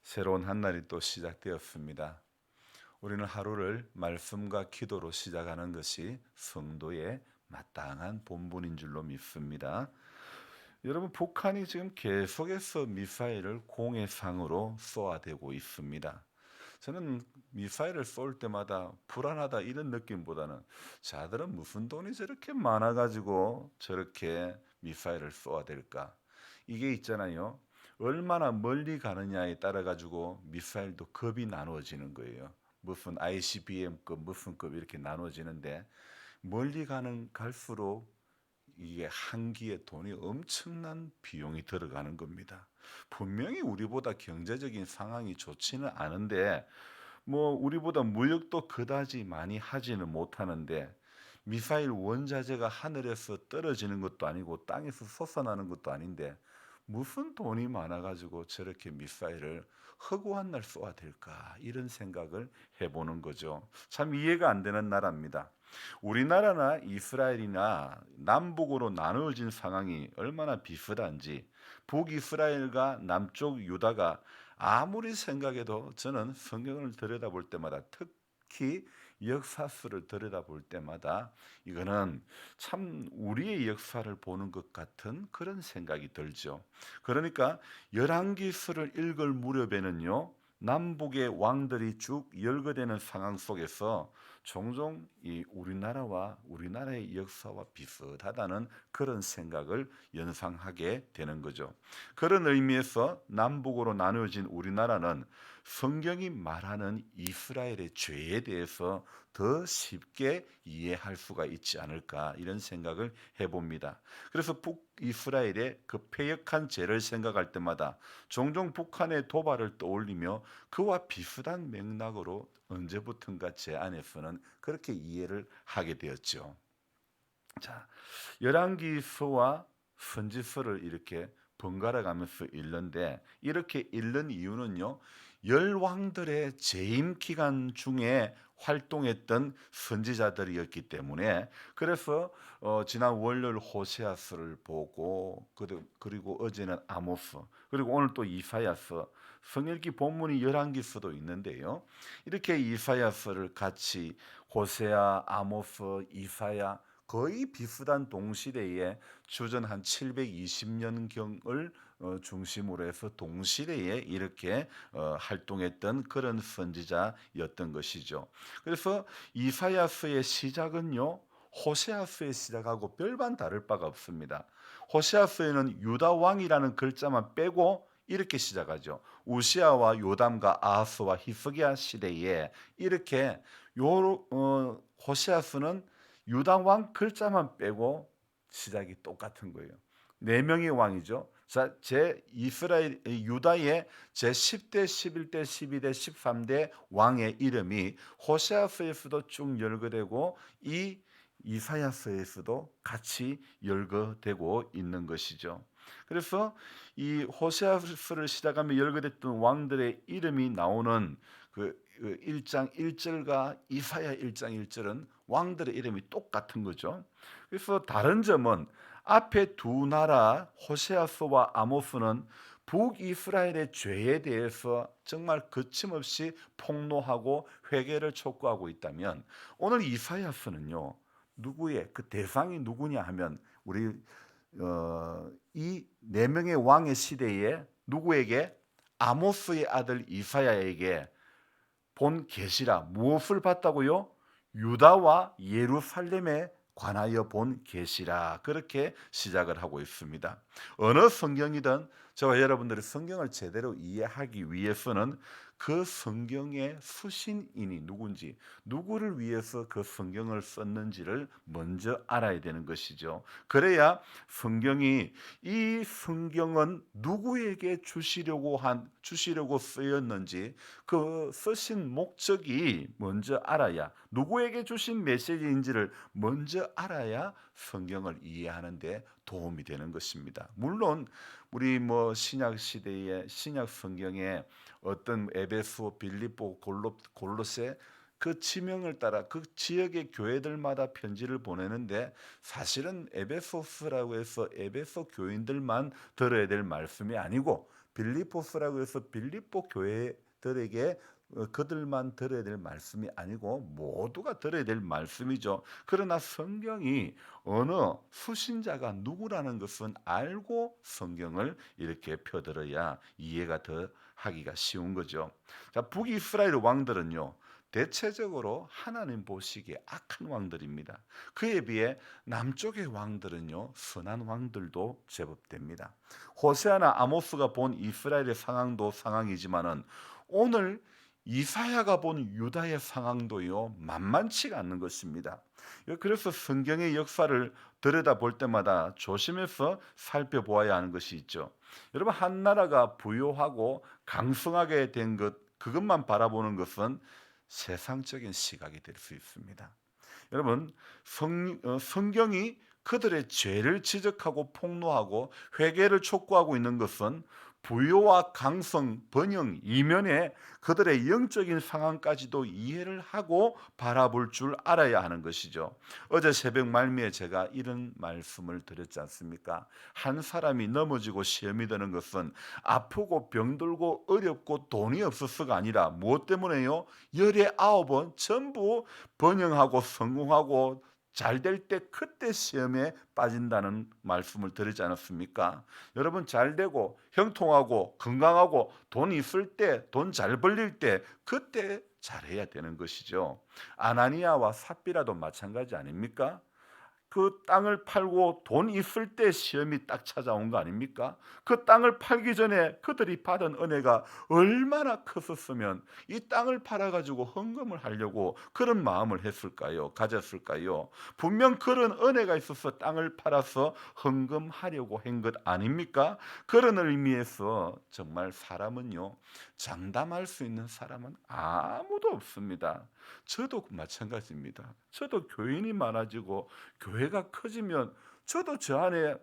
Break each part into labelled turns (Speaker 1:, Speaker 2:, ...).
Speaker 1: 새로운 한 날이 또 시작되었습니다. 우리는 하루를 말씀과 기도로 시작하는 것이 성도의 마땅한 본분인 줄로 믿습니다. 여러분, 북한이 지금 계속해서 미사일을 공해상으로 쏘아대고 있습니다. 저는 미사일을 쏠 때마다 불안하다 이런 느낌보다는 자들은 무슨 돈이 저렇게 많아가지고 저렇게 미사일을 쏘아댈까? 이게 있잖아요. 얼마나 멀리 가느냐에 따라 가지고 미사일도 급이 나누어지는 거예요. 무슨 ICBM급 무슨 급 이렇게 나누어지는데 멀리 가는 갈수록 이게 한 기에 돈이 엄청난 비용이 들어가는 겁니다. 분명히 우리보다 경제적인 상황이 좋지는 않은데 뭐 우리보다 무역도 그다지 많이 하지는 못하는데 미사일 원자재가 하늘에서 떨어지는 것도 아니고 땅에서 솟아나는 것도 아닌데 무슨 돈이 많아 가지고 저렇게 미사일을 허구한 날 쏘아 될까 이런 생각을 해보는 거죠. 참 이해가 안 되는 나라입니다. 우리나라나 이스라엘이나 남북으로 나누어진 상황이 얼마나 비슷한지 북이스라엘과 남쪽 유다가 아무리 생각해도 저는 성경을 들여다볼 때마다 특히 역사서를 들여다볼 때마다 이거는 참 우리의 역사를 보는 것 같은 그런 생각이 들죠. 그러니까 열왕기서를 읽을 무렵에는요. 남북의 왕들이 쭉 열거되는 상황 속에서 종종 이 우리나라와 우리나라의 역사와 비슷하다는 그런 생각을 연상하게 되는 거죠. 그런 의미에서 남북으로 나누어진 우리나라는 성경이 말하는 이스라엘의 죄에 대해서 더 쉽게 이해할 수가 있지 않을까 이런 생각을 해봅니다. 그래서 북이스라엘의 그 패역한 죄를 생각할 때마다 종종 북한의 도발을 떠올리며 그와 비슷한 맥락으로 언제부턴가 제 안에서는 그렇게 이해를 하게 되었죠. 자, 열왕기서와 선지서를 이렇게 번갈아 가면서 읽는데 이렇게 읽는 이유는요. 열왕들의 재임 기간 중에 활동했던 선지자들이었기 때문에 그래서 지난 월요일 호세아서를 보고 그리고 어제는 아모스 그리고 오늘 또 이사야서 성일기 본문이 열왕기서도 있는데요. 이렇게 이사야서를 같이 호세아, 아모스, 이사야 거의 비슷한 동시대에 주전 한 720년경을 중심으로 해서 동시대에 이렇게 활동했던 그런 선지자였던 것이죠. 그래서 이사야서의 시작은요. 호세아서의 시작하고 별반 다를 바가 없습니다. 호세아서에는 유다 왕이라는 글자만 빼고 이렇게 시작하죠. 우시아와 요담과 아하스와 히스기야 시대에 이렇게 호세아서는 유다 왕 글자만 빼고 시작이 똑같은 거예요. 네 명의 왕이죠. 자, 제 이스라엘 유다의 제 10대, 11대, 12대, 13대 왕의 이름이 호세아서에서도 쭉 열거되고 이 이사야서에서도 같이 열거되고 있는 것이죠. 그래서 이 호세아서를 시작하며 열거됐던 왕들의 이름이 나오는 그 1장 1절과 이사야 1장 1절은 왕들의 이름이 똑같은 거죠. 그래서 다른 점은 앞에 두 나라 호세아서와 아모스는 북이스라엘의 죄에 대해서 정말 거침없이 폭로하고 회개를 촉구하고 있다면 오늘 이사야서는요. 누구의 그 대상이 누구냐 하면 우리 이 네 명의 왕의 시대에 누구에게 아모스의 아들 이사야에게 본 계시라 무엇을 봤다고요? 유다와 예루살렘에 관하여 본 계시라 그렇게 시작을 하고 있습니다. 어느 성경이든 저와 여러분들이 성경을 제대로 이해하기 위해서는 그 성경의 수신인이 누군지 누구를 위해서 그 성경을 썼는지를 먼저 알아야 되는 것이죠. 그래야 성경이 이 성경은 누구에게 주시려고 쓰였는지 그 쓰신 목적이 먼저 알아야 누구에게 주신 메시지인지를 먼저 알아야 성경을 이해하는 데 도움이 되는 것입니다. 물론 우리 뭐 신약 시대의 신약 성경에 어떤 에베소, 빌립보, 골로새 그 지명을 따라 그 지역의 교회들마다 편지를 보내는데 사실은 에베소스라고 해서 에베소 교인들만 들어야 될 말씀이 아니고 빌립보서라고 해서 빌립보 교회들에게 그들만 들어야 될 말씀이 아니고 모두가 들어야 될 말씀이죠. 그러나 성경이 어느 수신자가 누구라는 것은 알고 성경을 이렇게 펴들어야 이해가 더 하기가 쉬운 거죠. 자, 북이스라엘 왕들은요, 대체적으로 하나님 보시기에 악한 왕들입니다. 그에 비해 남쪽의 왕들은요, 선한 왕들도 제법 됩니다. 호세아나 아모스가 본 이스라엘의 상황도 상황이지만은 오늘 이사야가 본 유다의 상황도요, 만만치가 않는 것입니다. 그래서 성경의 역사를 들여다볼 때마다 조심해서 살펴보아야 하는 것이 있죠. 여러분, 한 나라가 부유하고 강성하게 된 것, 그것만 바라보는 것은 세상적인 시각이 될 수 있습니다. 여러분, 성경이 그들의 죄를 지적하고 폭로하고 회개를 촉구하고 있는 것은 부요와 강성, 번영 이면에 그들의 영적인 상황까지도 이해를 하고 바라볼 줄 알아야 하는 것이죠. 어제 새벽 말미에 제가 이런 말씀을 드렸지 않습니까? 한 사람이 넘어지고 시험이 드는 것은 아프고 병들고 어렵고 돈이 없어서가 아니라 무엇 때문에요? 열의 9번 전부 번영하고 성공하고 잘 될 때 그때 시험에 빠진다는 말씀을 드리지 않았습니까? 여러분, 잘 되고 형통하고 건강하고 돈 있을 때, 돈 잘 벌릴 때 그때 잘해야 되는 것이죠. 아나니아와 삽비라도 마찬가지 아닙니까? 그 땅을 팔고 돈 있을 때 시험이 딱 찾아온 거 아닙니까? 그 땅을 팔기 전에 그들이 받은 은혜가 얼마나 컸었으면 이 땅을 팔아가지고 헌금을 하려고 그런 마음을 했을까요? 가졌을까요? 분명 그런 은혜가 있어서 땅을 팔아서 헌금하려고 한 것 아닙니까? 그런 의미에서 정말 사람은요, 장담할 수 있는 사람은 아무도 없습니다. 저도 마찬가지입니다. 저도 교인이 많아지고 교회가 커지면 저도 저 안에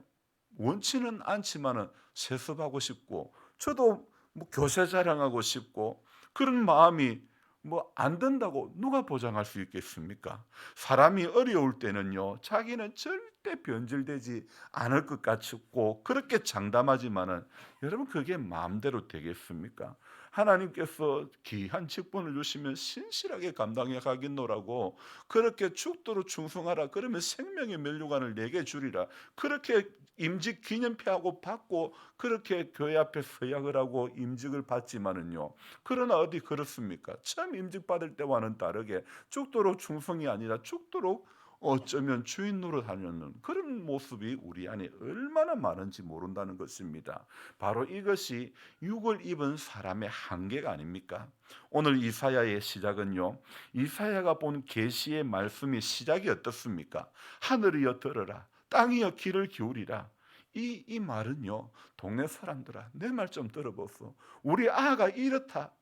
Speaker 1: 원치는 않지만은 세습하고 싶고, 저도 뭐 교세 자랑하고 싶고, 그런 마음이 뭐 안 된다고 누가 보장할 수 있겠습니까? 사람이 어려울 때는요, 자기는 절대 변질되지 않을 것 같고 그렇게 장담하지만은 여러분, 그게 마음대로 되겠습니까? 하나님께서 귀한 직분을 주시면 신실하게 감당해 가겠노라고, 그렇게 죽도록 충성하라, 그러면 생명의 면류관을 내게 주리라, 그렇게 임직 기념패하고 받고 그렇게 교회 앞에 서약을 하고 임직을 받지만은요, 그러나 어디 그렇습니까? 참 임직 받을 때와는 다르게 죽도록 충성이 아니라 죽도록 어쩌면 주인 노릇하려는 그런 모습이 우리 안에 얼마나 많은지 모른다는 것입니다. 바로 이것이 육을 입은 사람의 한계가 아닙니까? 오늘 이사야의 시작은요, 이사야가 본 계시의 말씀의 시작이 어떻습니까? 하늘이여 들으라, 땅이여 귀를 기울이라. 이 말은요, 동네 사람들아 내 말 좀 들어보소, 우리 아가 이렇다,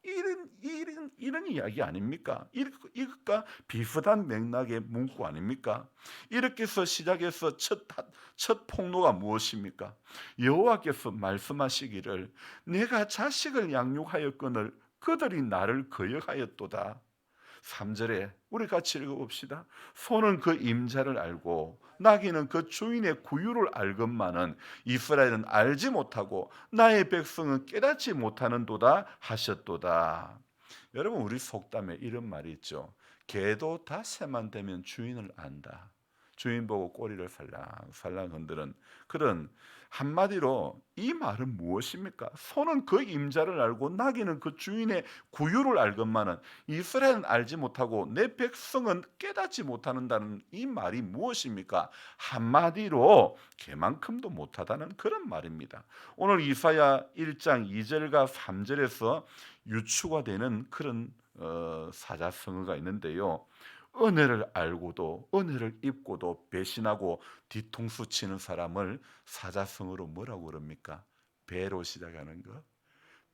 Speaker 1: 이런 이야기 아닙니까? 이것과 비슷한 맥락의 문구 아닙니까? 이렇게 해서 시작해서 첫 폭로가 무엇입니까? 여호와께서 말씀하시기를 내가 자식을 양육하였거늘 그들이 나를 거역하였도다. 3절에 우리 같이 읽어봅시다. 소는 그 임자를 알고 나귀는 그 주인의 구유를 알건만은 이스라엘은 알지 못하고 나의 백성은 깨닫지 못하는도다 하셨도다. 여러분, 우리 속담에 이런 말이 있죠. 개도 닷새만 되면 주인을 안다. 주인 보고 꼬리를 살랑살랑 흔드는 그런, 한마디로 이 말은 무엇입니까? 소는 그 임자를 알고 나귀는 그 주인의 구유를 알건만은 이스라엘은 알지 못하고 내 백성은 깨닫지 못하는다는 이 말이 무엇입니까? 한마디로 개만큼도 못하다는 그런 말입니다. 오늘 이사야 1장 2절과 3절에서 유추가 되는 그런 사자성어가 있는데요. 은혜를 알고도 은혜를 입고도 배신하고 뒤통수 치는 사람을 사자성어로 뭐라고 그럽니까? 배로 시작하는 것,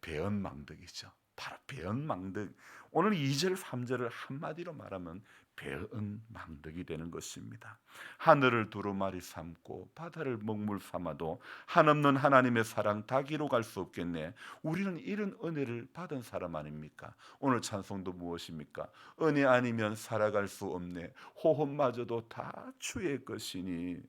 Speaker 1: 배은망덕이죠. 바로 배은망덕. 오늘 2절 3절을 한마디로 말하면 배은망덕이 되는 것입니다. 하늘을 두루마리 삼고 바다를 먹물 삼아도 한없는 하나님의 사랑 다 기록할 수 없겠네. 우리는 이런 은혜를 받은 사람 아닙니까? 오늘 찬송도 무엇입니까? 은혜 아니면 살아갈 수 없네. 호흡마저도 다 주의 것이니.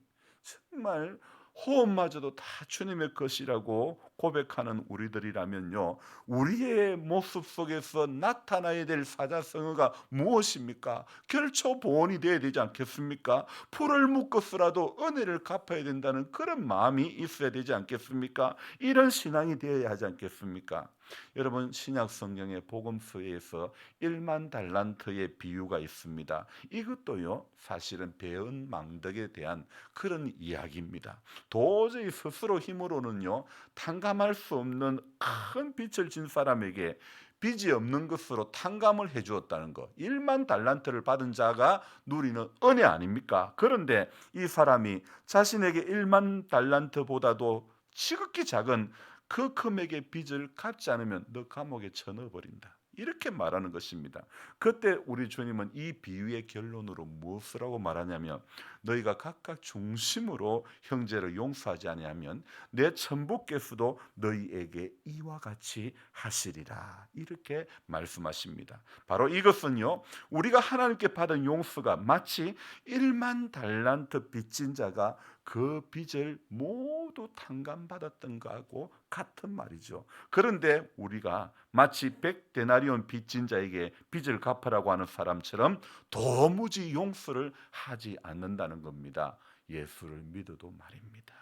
Speaker 1: 정말 호흡마저도 다 주님의 것이라고 고백하는 우리들이라면요, 우리의 모습 속에서 나타나야 될 사자성어가 무엇입니까? 결코 보온이 되어야 되지 않겠습니까? 풀을 묶어서라도 은혜를 갚아야 된다는 그런 마음이 있어야 되지 않겠습니까? 이런 신앙이 되어야 하지 않겠습니까? 여러분, 신약 성경의 복음서에서 1만 달란트의 비유가 있습니다. 이것도요, 사실은 배은 망덕에 대한 그런 이야기입니다. 도저히 스스로 힘으로는요, 탕감할 수 없는 큰 빚을 진 사람에게 빚이 없는 것으로 탕감을 해 주었다는 것. 1만 달란트를 받은 자가 누리는 은혜 아닙니까? 그런데 이 사람이 자신에게 1만 달란트보다도 지극히 작은 그 금액의 빚을 갚지 않으면 너 감옥에 쳐넣어 버린다, 이렇게 말하는 것입니다. 그때 우리 주님은 이 비유의 결론으로 무엇을 하고 말하냐면, 너희가 각각 중심으로 형제를 용서하지 아니하면 내 천부께서도 너희에게 이와 같이 하시리라, 이렇게 말씀하십니다. 바로 이것은요, 우리가 하나님께 받은 용서가 마치 1만 달란트 빚진 자가 그 빚을 모두 탕감받았던 거하고 같은 말이죠. 그런데 우리가 마치 100데나리온 빚진 자에게 빚을 갚으라고 하는 사람처럼 도무지 용서를 하지 않는다는 겁니다. 예수를 믿어도 말입니다.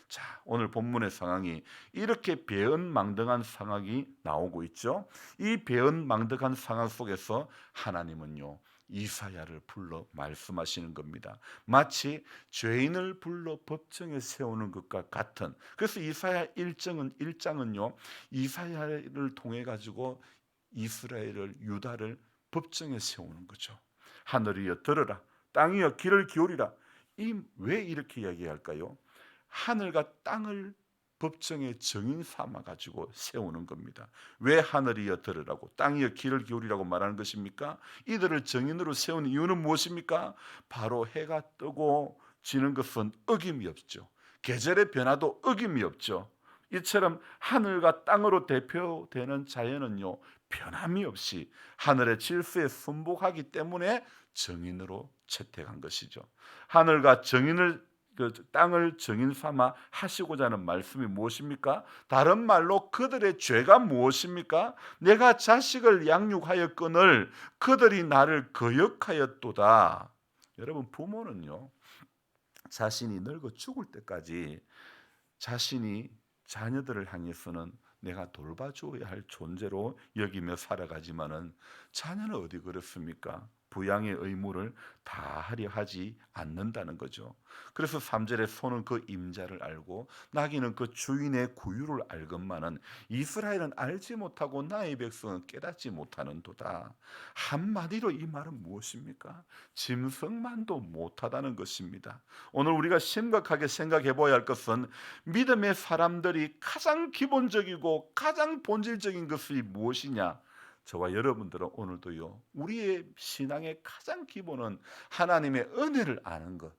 Speaker 1: 자, 오늘 본문의 상황이 이렇게 배은망덕한 상황이 나오고 있죠. 이 배은망덕한 상황 속에서 하나님은요, 이사야를 불러 말씀하시는 겁니다. 마치 죄인을 불러 법정에 세우는 것과 같은. 그래서 이사야 1장은요, 이사야를 통해 가지고 이스라엘을, 유다를 법정에 세우는 거죠. 하늘이여 들으라, 땅이여 귀를 기울이라. 왜 이렇게 이야기할까요? 하늘과 땅을 법정의 증인 삼아 가지고 세우는 겁니다. 왜 하늘이여 들으라고, 땅이여 귀를 기울이라고 말하는 것입니까? 이들을 증인으로 세운 이유는 무엇입니까? 바로 해가 뜨고 지는 것은 어김이 없죠. 계절의 변화도 어김이 없죠. 이처럼 하늘과 땅으로 대표되는 자연은요, 변함이 없이 하늘의 질서에 순복하기 때문에 증인으로 채택한 것이죠. 하늘과 땅을 증인 삼아 하시고자 하는 말씀이 무엇입니까? 다른 말로 그들의 죄가 무엇입니까? 내가 자식을 양육하였거늘 그들이 나를 거역하였도다. 여러분, 부모는요, 자신이 늙어 죽을 때까지 자신이 자녀들을 향해서는 내가 돌봐줘야 할 존재로 여기며 살아가지만은, 자녀는 어디 그렇습니까? 부양의 의무를 다하려 하지 않는다는 거죠. 그래서 3절에 소는 그 임자를 알고 나귀는 그 주인의 구유를 알건만은 이스라엘은 알지 못하고 나의 백성은 깨닫지 못하는도다. 한마디로 이 말은 무엇입니까? 짐승만도 못하다는 것입니다. 오늘 우리가 심각하게 생각해 보아야 할 것은, 믿음의 사람들이 가장 기본적이고 가장 본질적인 것이 무엇이냐? 저와 여러분들은 오늘도요, 우리의 신앙의 가장 기본은 하나님의 은혜를 아는 것,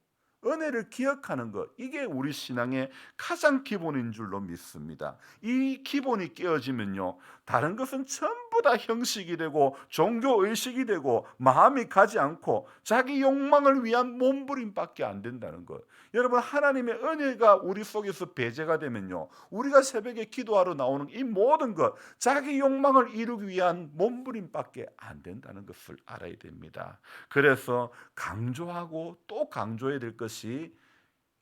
Speaker 1: 은혜를 기억하는 것, 이게 우리 신앙의 가장 기본인 줄로 믿습니다. 이 기본이 깨어지면요, 다른 것은 전부 다 형식이 되고 종교 의식이 되고 마음이 가지 않고 자기 욕망을 위한 몸부림밖에 안 된다는 것. 여러분, 하나님의 은혜가 우리 속에서 배제가 되면요, 우리가 새벽에 기도하러 나오는 이 모든 것, 자기 욕망을 이루기 위한 몸부림밖에 안 된다는 것을 알아야 됩니다. 그래서 강조하고 또 강조해야 될 것이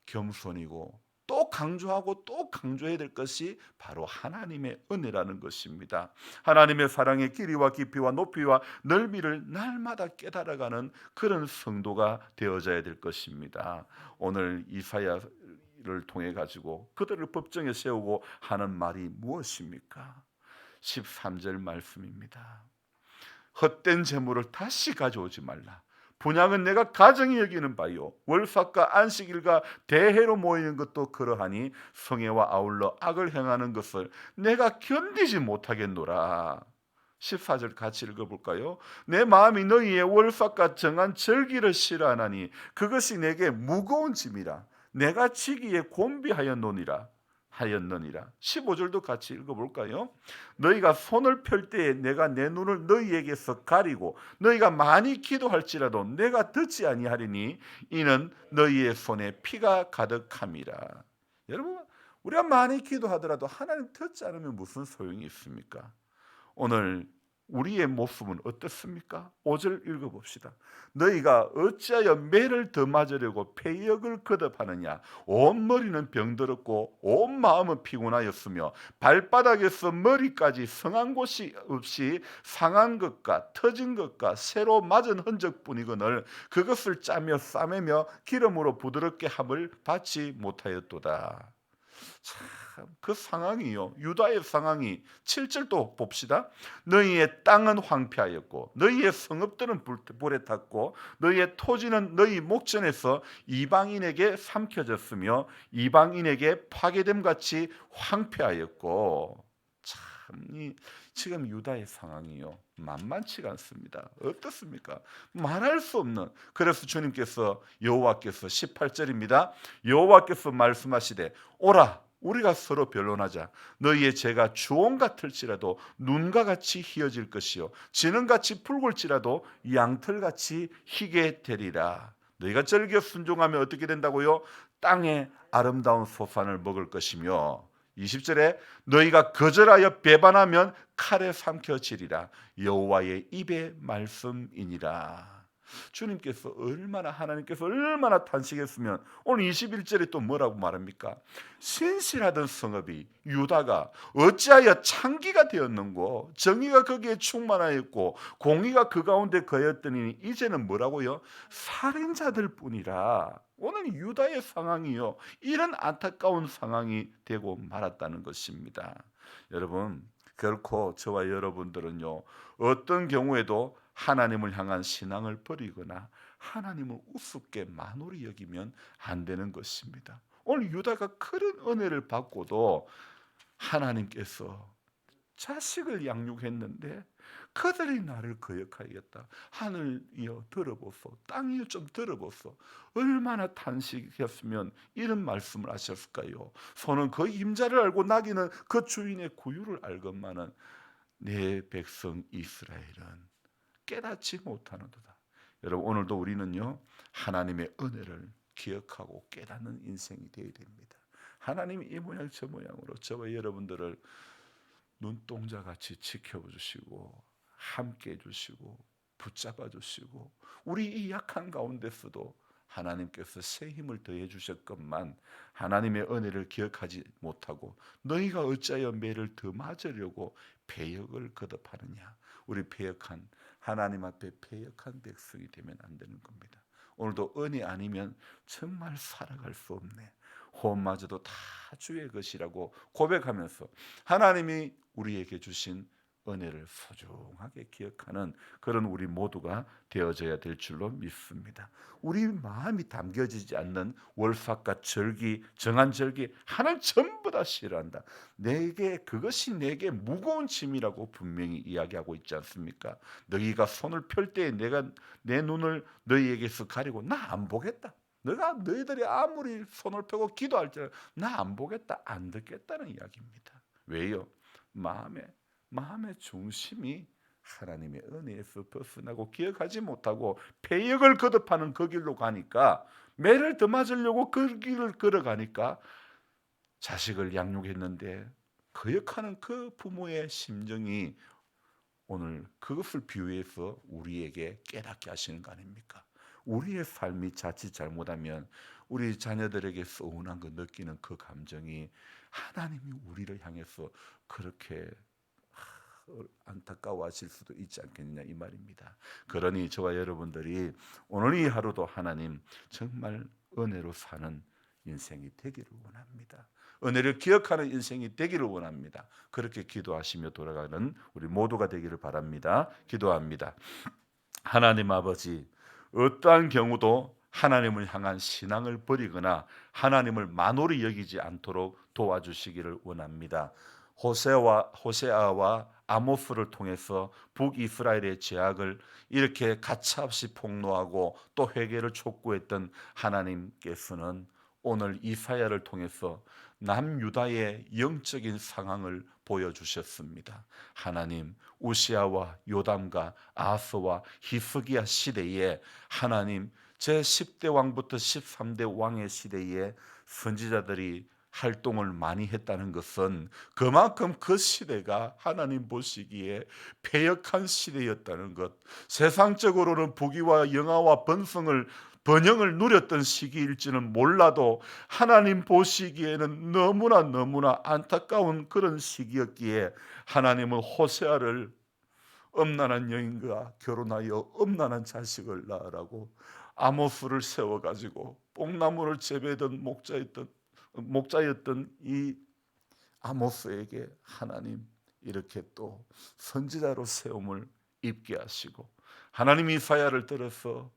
Speaker 1: 겸손이고, 또 강조하고 또 강조해야 될 것이 바로 하나님의 은혜라는 것입니다. 하나님의 사랑의 길이와 깊이와 높이와 넓이를 날마다 깨달아가는 그런 성도가 되어져야 될 것입니다. 오늘 이사야를 통해 가지고 그들을 법정에 세우고 하는 말이 무엇입니까? 13절 말씀입니다. 헛된 재물을 다시 가져오지 말라. 분양은 내가 가정이 여기는 바요, 월삭과 안식일과 대회로 모이는 것도 그러하니 성회와 아울러 악을 행하는 것을 내가 견디지 못하겠노라. 14절 같이 읽어볼까요? 내 마음이 너희의 월삭과 정한 절기를 싫어하나니 그것이 내게 무거운 짐이라. 내가 지기에 곤비하였노니라. 하였느니라. 15절도 같이 읽어볼까요? 너희가 손을 펼 때에 내가 내 눈을 너희에게서 가리고 너희가 많이 기도할지라도 내가 듣지 아니하리니 이는 너희의 손에 피가 가득함이라. 여러분, 우리가 많이 기도하더라도 하나님 듣지 않으면 무슨 소용이 있습니까? 오늘 우리의 모습은 어떻습니까? 5절 읽어봅시다. 너희가 어찌하여 매를 더 맞으려고 패역을 거듭하느냐. 온 머리는 병들었고 온 마음은 피곤하였으며 발바닥에서 머리까지 성한 곳이 없이 상한 것과 터진 것과 새로 맞은 흔적뿐이거늘 그것을 짜며 싸매며 기름으로 부드럽게 함을 받지 못하였도다. 참, 그 상황이요, 유다의 상황이 7절도 봅시다. 너희의 땅은 황폐하였고 너희의 성읍들은 불에 탔고 너희의 토지는 너희 목전에서 이방인에게 삼켜졌으며 이방인에게 파괴됨 같이 황폐하였고. 참, 지금 유다의 상황이요 만만치가 않습니다. 어떻습니까? 말할 수 없는. 그래서 주님께서 여호와께서 18절입니다. 여호와께서 말씀하시되 오라 우리가 서로 변론하자. 너희의 죄가 주홍 같을지라도 눈과 같이 희어질 것이요 지능같이 붉을지라도 양털같이 희게 되리라. 너희가 즐겨 순종하면 어떻게 된다고요? 땅의 아름다운 소산을 먹을 것이며 20절에 너희가 거절하여 배반하면 칼에 삼켜지리라. 여호와의 입의 말씀이니라. 주님께서 하나님께서 얼마나 탄식했으면 오늘 21절에 또 뭐라고 말합니까? 신실하던 성읍이 유다가 어찌하여 창기가 되었는고 정의가 거기에 충만하였고 공의가 그 가운데 거였더니 이제는 뭐라고요? 살인자들 뿐이라. 오늘 유다의 상황이요 이런 안타까운 상황이 되고 말았다는 것입니다. 여러분, 결코 저와 여러분들은요 어떤 경우에도 하나님을 향한 신앙을 버리거나 하나님을 우습게 만홀히 여기면 안 되는 것입니다. 오늘 유다가 그런 은혜를 받고도 하나님께서 자식을 양육했는데 그들이 나를 거역하겠다. 하늘이여 들어보소, 땅이여 좀 들어보소. 얼마나 탄식했으면 이런 말씀을 하셨을까요? 소는 그 임자를 알고 나귀는 그 주인의 구유를 알건만은 내 백성 이스라엘은 깨닫지 못하는도다. 여러분, 오늘도 우리는요 하나님의 은혜를 기억하고 깨닫는 인생이 되어야 됩니다. 하나님이 이 모양 저 모양으로 저와 여러분들을 눈동자같이 지켜주시고 함께 해주시고 붙잡아 주시고 우리 이 약한 가운데서도 하나님께서 새 힘을 더해 주셨건만 하나님의 은혜를 기억하지 못하고 너희가 어찌하여 매를 더 맞으려고 패역을 거듭하느냐. 우리 패역한 하나님 앞에 패역한 백성이 되면 안 되는 겁니다. 오늘도 은혜 아니면 정말 살아갈 수 없네. 호흡마저도 다 주의 것이라고 고백하면서 하나님이 우리에게 주신 은혜를 소중하게 기억하는 그런 우리 모두가 되어져야 될 줄로 믿습니다. 우리 마음이 담겨지지 않는 월삭과 절기, 정한절기 하나님 전부 다 싫어한다. 그것이 내게 무거운 짐이라고 분명히 이야기하고 있지 않습니까? 너희가 손을 펼 때에 내가 내 눈을 너희에게서 가리고 나 안 보겠다. 너희들이 아무리 손을 펴고 기도할지라도 나 안 보겠다, 안 듣겠다는 이야기입니다. 왜요? 마음의 중심이 하나님의 은혜에서 벗어나고 기억하지 못하고 패역을 거듭하는 그 길로 가니까 매를 더 맞으려고 그 길을 걸어가니까 자식을 양육했는데 거역하는 그 부모의 심정이 오늘 그것을 비유해서 우리에게 깨닫게 하시는 거 아닙니까? 우리의 삶이 자칫 잘못하면 우리 자녀들에게 서운한 거 느끼는 그 감정이 하나님이 우리를 향해서 그렇게 안타까워하실 수도 있지 않겠느냐 이 말입니다. 그러니 저와 여러분들이 오늘 이 하루도 하나님 정말 은혜로 사는 인생이 되기를 원합니다. 은혜를 기억하는 인생이 되기를 원합니다. 그렇게 기도하시며 돌아가는 우리 모두가 되기를 바랍니다. 기도합니다. 하나님 아버지, 어떠한 경우도 하나님을 향한 신앙을 버리거나 하나님을 만홀히 여기지 않도록 도와주시기를 원합니다. 호세아와 아모스를 통해서 북이스라엘의 죄악을 이렇게 가차없이 폭로하고 또 회개를 촉구했던 하나님께서는 오늘 이사야를 통해서 남유다의 영적인 상황을 보여주셨습니다. 하나님, 우시아와 요담과 아하스와 히스기야 시대에 하나님 제10대 왕부터 13대 왕의 시대에 선지자들이 활동을 많이 했다는 것은 그만큼 그 시대가 하나님 보시기에 패역한 시대였다는 것, 세상적으로는 부귀와 영화와 번영을 누렸던 시기일지는 몰라도 하나님 보시기에는 너무나 안타까운 그런 시기였기에 하나님은 호세아를 음란한 여인과 결혼하여 음란한 자식을 낳으라고 아모스를 세워가지고 뽕나무를 재배하던 목자였던 이 아모스에게 하나님 이렇게 또 선지자로 세움을 입게 하시고, 하나님 이사야를 들어서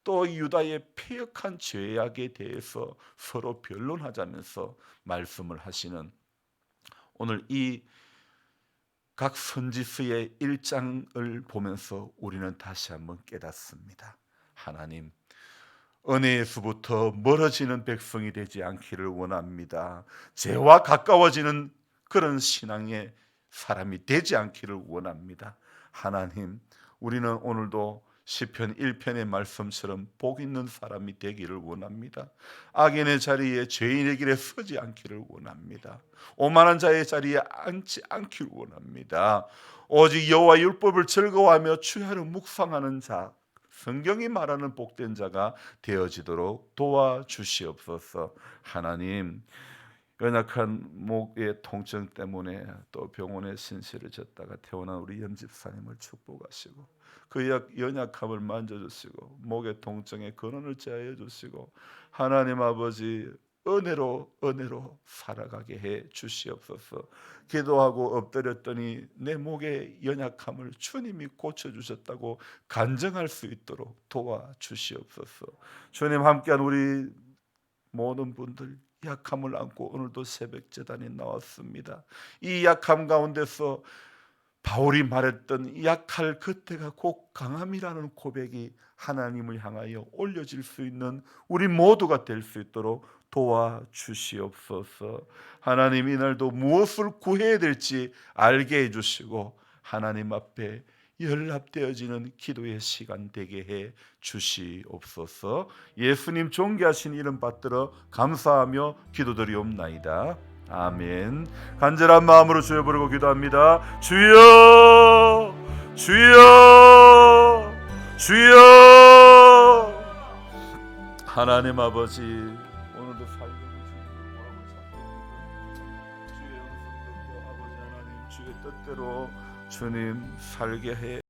Speaker 1: 또 유다의 패역한 죄악에 대해서 서로 변론하자면서 말씀을 하시는 오늘 이 각 선지서의 1장을 보면서 우리는 다시 한번 깨닫습니다. 하나님, 은혜에서부터 멀어지는 백성이 되지 않기를 원합니다. 죄와 가까워지는 그런 신앙의 사람이 되지 않기를 원합니다. 하나님, 우리는 오늘도 시편 1편의 말씀처럼 복 있는 사람이 되기를 원합니다. 악인의 자리에 죄인의 길에 서지 않기를 원합니다. 오만한 자의 자리에 앉지 않기를 원합니다. 오직 여호와 율법을 즐거워하며 주야를 묵상하는 자, 성경이 말하는 복된 자가 되어지도록 도와주시옵소서. 하나님, 연약한 목의 통증 때문에 또 병원에 신세를 졌다가 퇴원한 우리 연집사님을 축복하시고 그 연약함을 만져주시고 목의 통증에 근원을 제하여 주시고 하나님 아버지 은혜로 살아가게 해 주시옵소서. 기도하고 엎드렸더니 내 목의 연약함을 주님이 고쳐주셨다고 간증할 수 있도록 도와주시옵소서. 주님, 함께한 우리 모든 분들 약함을 안고 오늘도 새벽 제단에 나왔습니다. 이 약함 가운데서 바울이 말했던 약할 그때가 곧 강함이라는 고백이 하나님을 향하여 올려질 수 있는 우리 모두가 될 수 있도록 도와주시옵소서. 하나님, 이날도 무엇을 구해야 될지 알게 해주시고 하나님 앞에 연락되어지는 기도의 시간 되게 해 주시옵소서. 예수님 존귀하신 이름 받들어 감사하며 기도드리옵나이다. 아멘. 간절한 마음으로 주여 부르고 기도합니다. 주여, 주여, 주여. 하나님 아버지, 오늘도 살고 주의 뜻대로 주님 살게 해